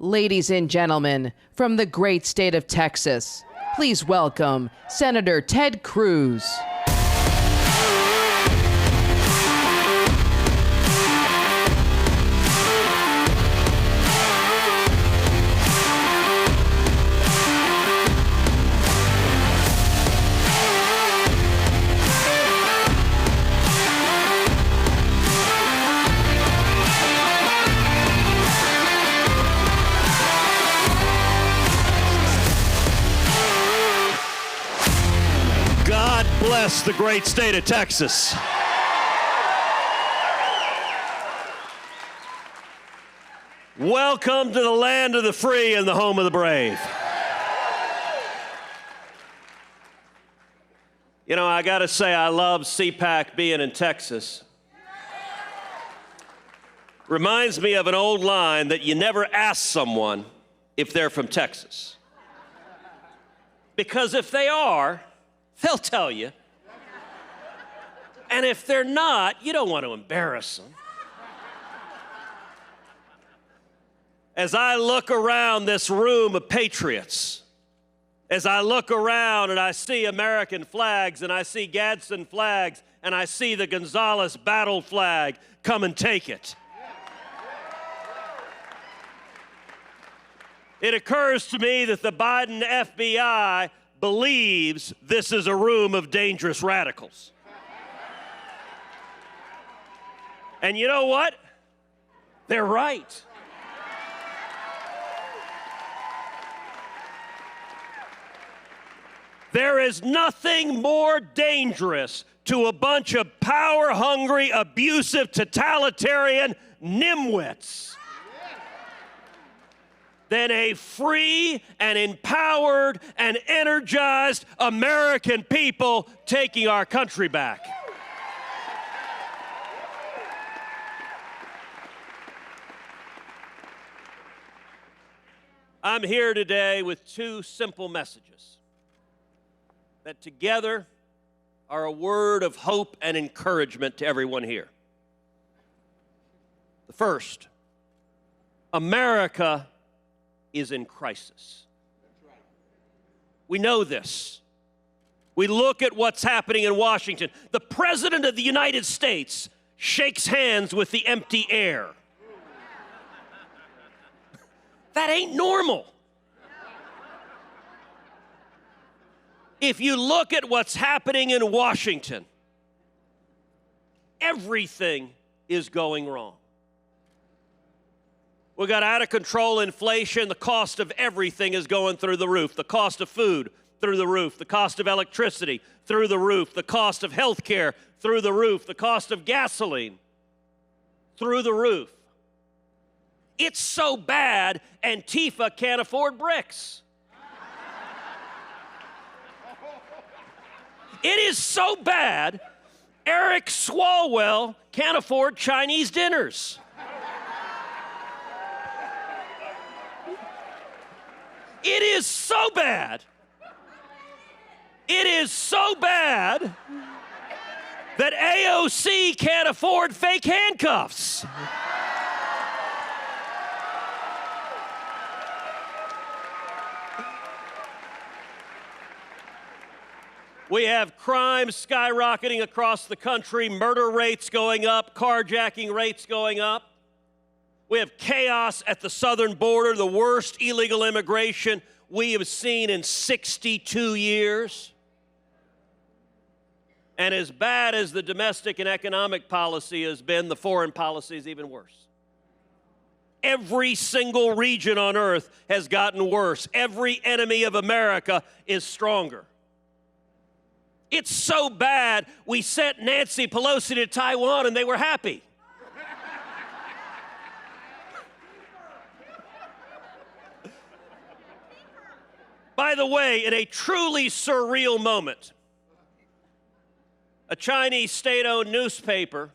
Ladies and gentlemen, from the great state of Texas, please welcome Senator Ted Cruz. Bless the great state of Texas. Welcome to the land of the free and the home of the brave. You know, I gotta say, I love CPAC being in Texas. Reminds me of an old line that you never ask someone if they're from Texas. Because if they are, they'll tell you. And if they're not, you don't want to embarrass them. As I look around this room of patriots, as I look around and I see American flags and I see Gadsden flags and I see the Gonzales battle flag, come and take it. It occurs to me that the Biden FBI believes this is a room of dangerous radicals. And you know what? They're right. There is nothing more dangerous to a bunch of power-hungry, abusive, totalitarian nimwits than a free and empowered and energized American people taking our country back. I'm here today with two simple messages that together are a word of hope and encouragement to everyone here. The first, America is in crisis. We know this. We look at what's happening in Washington. The President of the United States shakes hands with the empty air. That ain't normal. If you look at what's happening in Washington, everything is going wrong. We got out of control inflation. The cost of everything is going through the roof. The cost of food, through the roof. The cost of electricity, through the roof. The cost of health care, through the roof. The cost of gasoline, through the roof. It's so bad, Antifa can't afford bricks. It is so bad, Eric Swalwell can't afford Chinese dinners. It is so bad. It is so bad that AOC can't afford fake handcuffs. We have crime skyrocketing across the country, murder rates going up, carjacking rates going up. We have chaos at the southern border, the worst illegal immigration we have seen in 62 years. And as bad as the domestic and economic policy has been, the foreign policy is even worse. Every single region on earth has gotten worse. Every enemy of America is stronger. It's so bad, we sent Nancy Pelosi to Taiwan and they were happy. By the way, in a truly surreal moment, a Chinese state-owned newspaper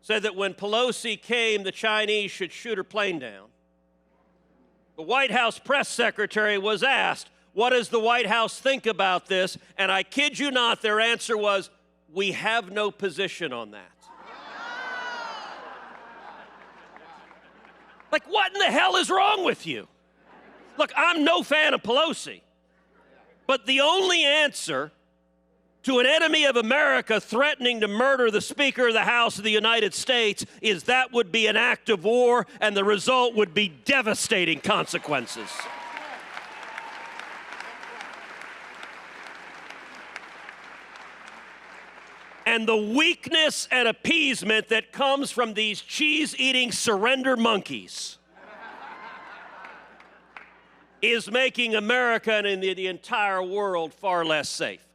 said that when Pelosi came, the Chinese should shoot her plane down. The White House press secretary was asked, what does the White House think about this? And I kid you not, their answer was, we have no position on that. Like, what in the hell is wrong with you? Look, I'm no fan of Pelosi, but the only answer to an enemy of America threatening to murder the Speaker of the House of the United States is that would be an act of war, and the result would be devastating consequences. And the weakness and appeasement that comes from these cheese-eating surrender monkeys is making America and the entire world far less safe.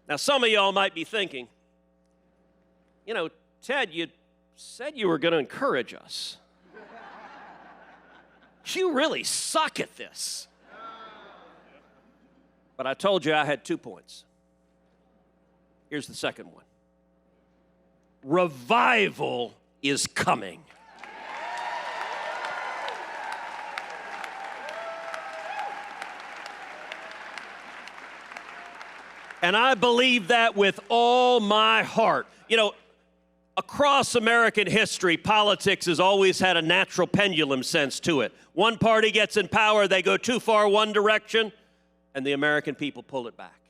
Now, some of y'all might be thinking, you know, Ted, you said you were going to encourage us. You really suck at this. But I told you I had 2 points. Here's the second one. Revival is coming. And I believe that with all my heart. You know, across American history, politics has always had a natural pendulum sense to it. One party gets in power, they go too far one direction, and the American people pull it back.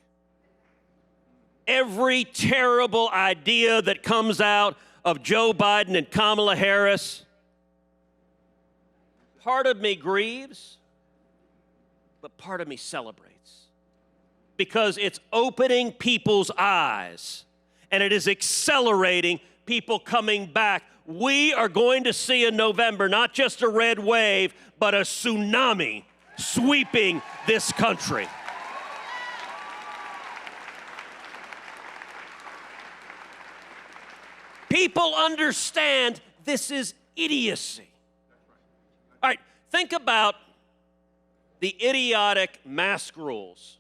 Every terrible idea that comes out of Joe Biden and Kamala Harris, part of me grieves, but part of me celebrates. Because it's opening people's eyes, and it is accelerating people coming back. We are going to see in November not just a red wave, but a tsunami sweeping this country. People understand this is idiocy. All right, think about the idiotic mask rules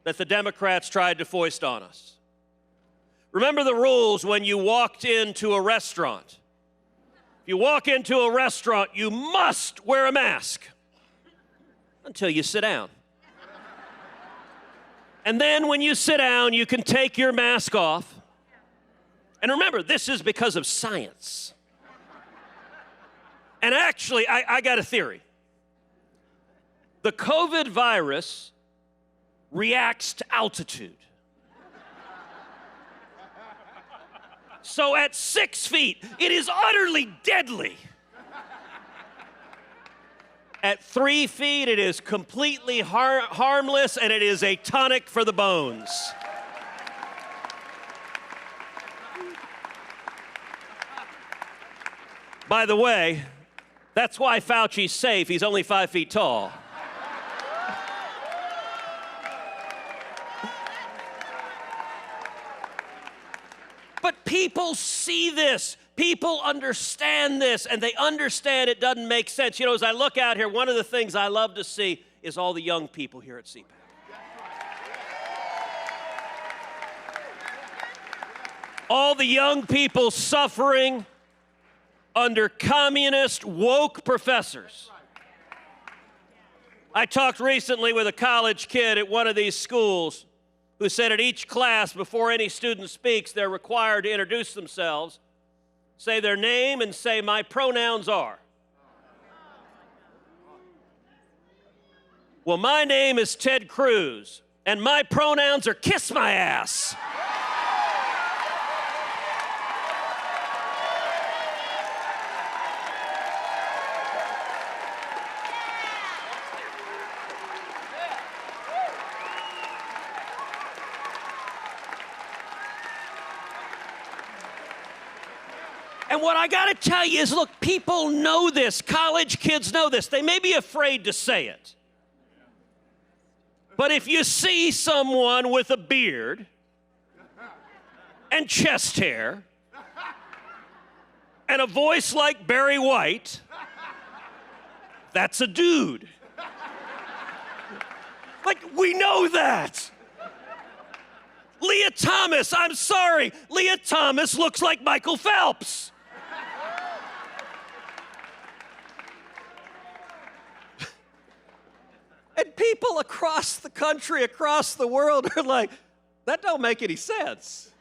that the Democrats tried to foist on us. Remember the rules when you walked into a restaurant. If you walk into a restaurant, you must wear a mask until you sit down. And then when you sit down, you can take your mask off. And remember, this is because of science. And actually, I got a theory. The COVID virus reacts to altitude. So at 6 feet, it is utterly deadly. At 3 feet, it is completely harmless, and it is a tonic for the bones. By the way, that's why Fauci's safe. He's only 5 feet tall. But people see this. People understand this, and they understand it doesn't make sense. You know, as I look out here, one of the things I love to see is all the young people here at CPAC. All the young people suffering under communist woke professors. I talked recently with a college kid at one of these schools who said at each class, before any student speaks, they're required to introduce themselves, say their name, and say, "My pronouns are." Well, my name is Ted Cruz, and my pronouns are kiss my ass. And what I got to tell you is, look, people know this. College kids know this. They may be afraid to say it. But if you see someone with a beard and chest hair and a voice like Barry White, that's a dude. Like, we know that. Leah Thomas, I'm sorry, Leah Thomas looks like Michael Phelps. And people across the country, across the world are like, that don't make any sense.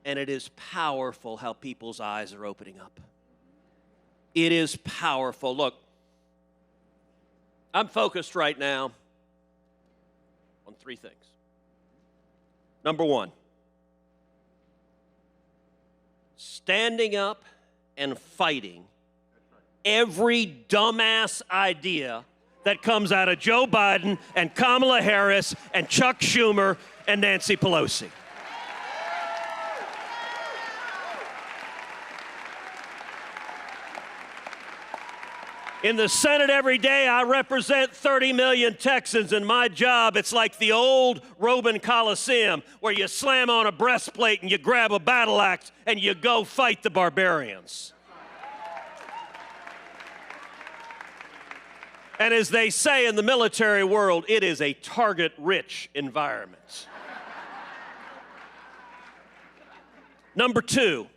And it is powerful how people's eyes are opening up. It is powerful. Look, I'm focused right now on three things. Number one, standing up and fighting every dumbass idea that comes out of Joe Biden and Kamala Harris and Chuck Schumer and Nancy Pelosi. In the Senate every day, I represent 30 million Texans, and my job, it's like the old Roman Coliseum, where you slam on a breastplate and you grab a battle axe and you go fight the barbarians. And as they say in the military world, it is a target-rich environment. Number two,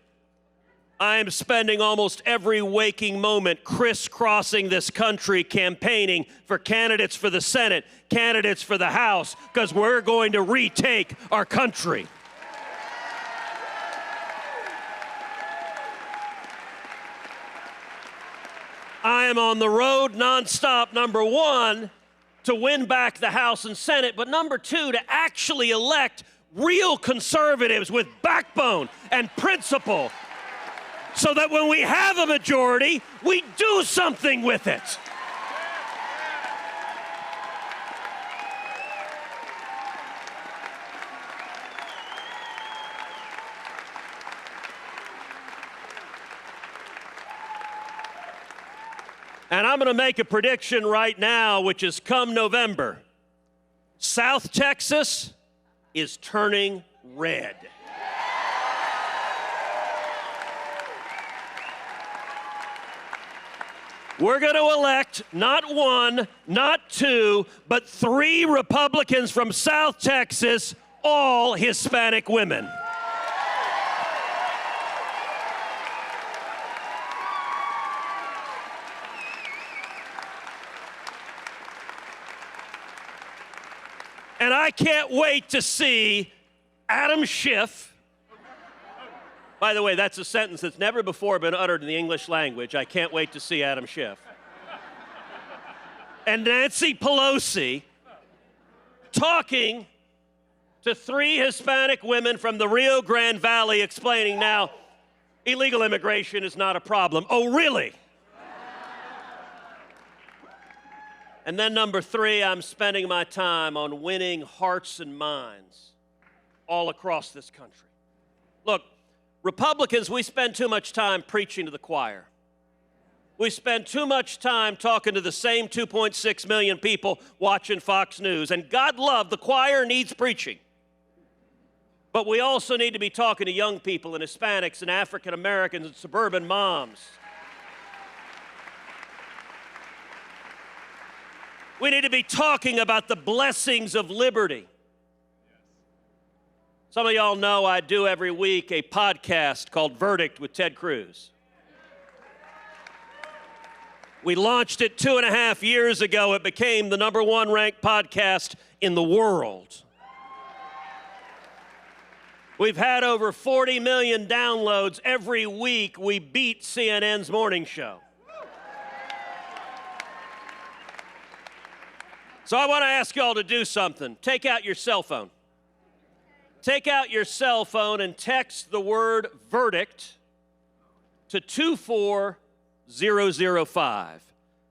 I am spending almost every waking moment crisscrossing this country campaigning for candidates for the Senate, candidates for the House, because we're going to retake our country. I am on the road nonstop, number one, to win back the House and Senate, but number two, to actually elect real conservatives with backbone and principle, so that when we have a majority, we do something with it. And I'm going to make a prediction right now, which is come November, South Texas is turning red. We're going to elect not one, not two, but 3 Republicans from South Texas, all Hispanic women. And I can't wait to see Adam Schiff. By the way, that's a sentence that's never before been uttered in the English language. I can't wait to see Adam Schiff. And Nancy Pelosi talking to 3 Hispanic women from the Rio Grande Valley explaining now illegal immigration is not a problem. Oh, really? And then number 3, I'm spending my time on winning hearts and minds all across this country. Look, Republicans, we spend too much time preaching to the choir. We spend too much time talking to the same 2.6 million people watching Fox News. And God love, the choir needs preaching. But we also need to be talking to young people and Hispanics and African Americans and suburban moms. We need to be talking about the blessings of liberty. Some of y'all know I do every week a podcast called Verdict with Ted Cruz. We launched it 2.5 years ago. It became the #1 ranked podcast in the world. We've had over 40 million downloads every week. We beat CNN's morning show. So I want to ask y'all to do something. Take out your cell phone. Take out your cell phone and text the word verdict to 24005.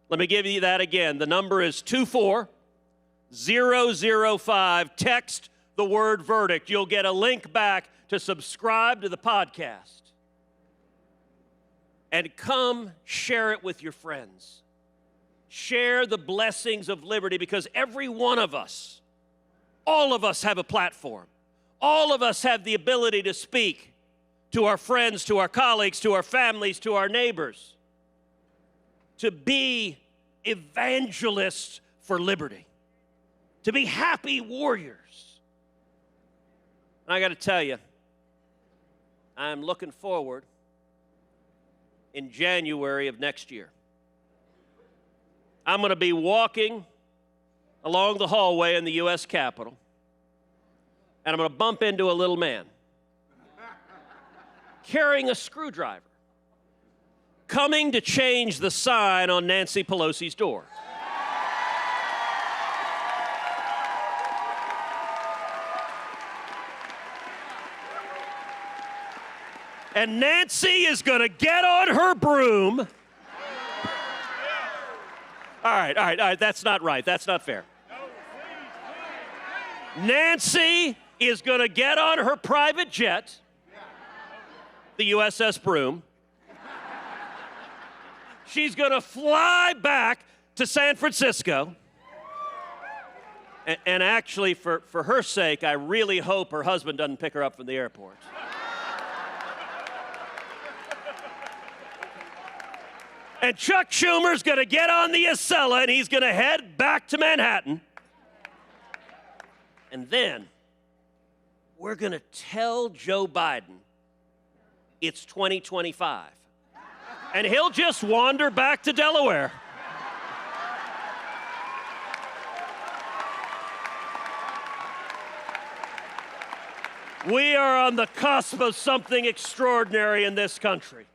Let me give you that again. The number is 24005. Text the word verdict. You'll get a link back to subscribe to the podcast. And come share it with your friends. Share the blessings of liberty, because every one of us, all of us have a platform. All of us have the ability to speak to our friends, to our colleagues, to our families, to our neighbors, to be evangelists for liberty, to be happy warriors. And I got to tell you, I'm looking forward in January of next year. I'm going to be walking along the hallway in the U.S. Capitol, and I'm going to bump into a little man carrying a screwdriver, coming to change the sign on Nancy Pelosi's door. And Nancy is going to get on her broom. All right, that's not right. That's not fair. Nancy is going to get on her private jet, the USS Broom. She's going to fly back to San Francisco. And actually, for her sake, I really hope her husband doesn't pick her up from the airport. And Chuck Schumer's going to get on the Acela, and he's going to head back to Manhattan. And then we're going to tell Joe Biden it's 2025. And he'll just wander back to Delaware. We are on the cusp of something extraordinary in this country.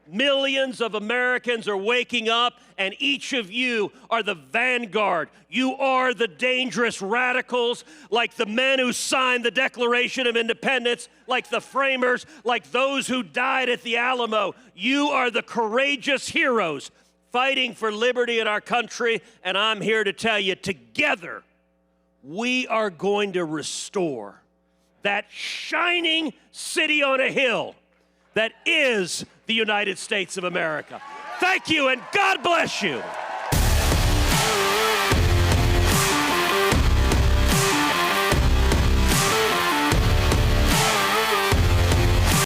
Millions of Americans are waking up, and each of you are the vanguard. You are the dangerous radicals, like the men who signed the Declaration of Independence, like the framers, like those who died at the Alamo. You are the courageous heroes fighting for liberty in our country, and I'm here to tell you, together, we are going to restore that shining city on a hill that is the United States of America. Thank you, and God bless you.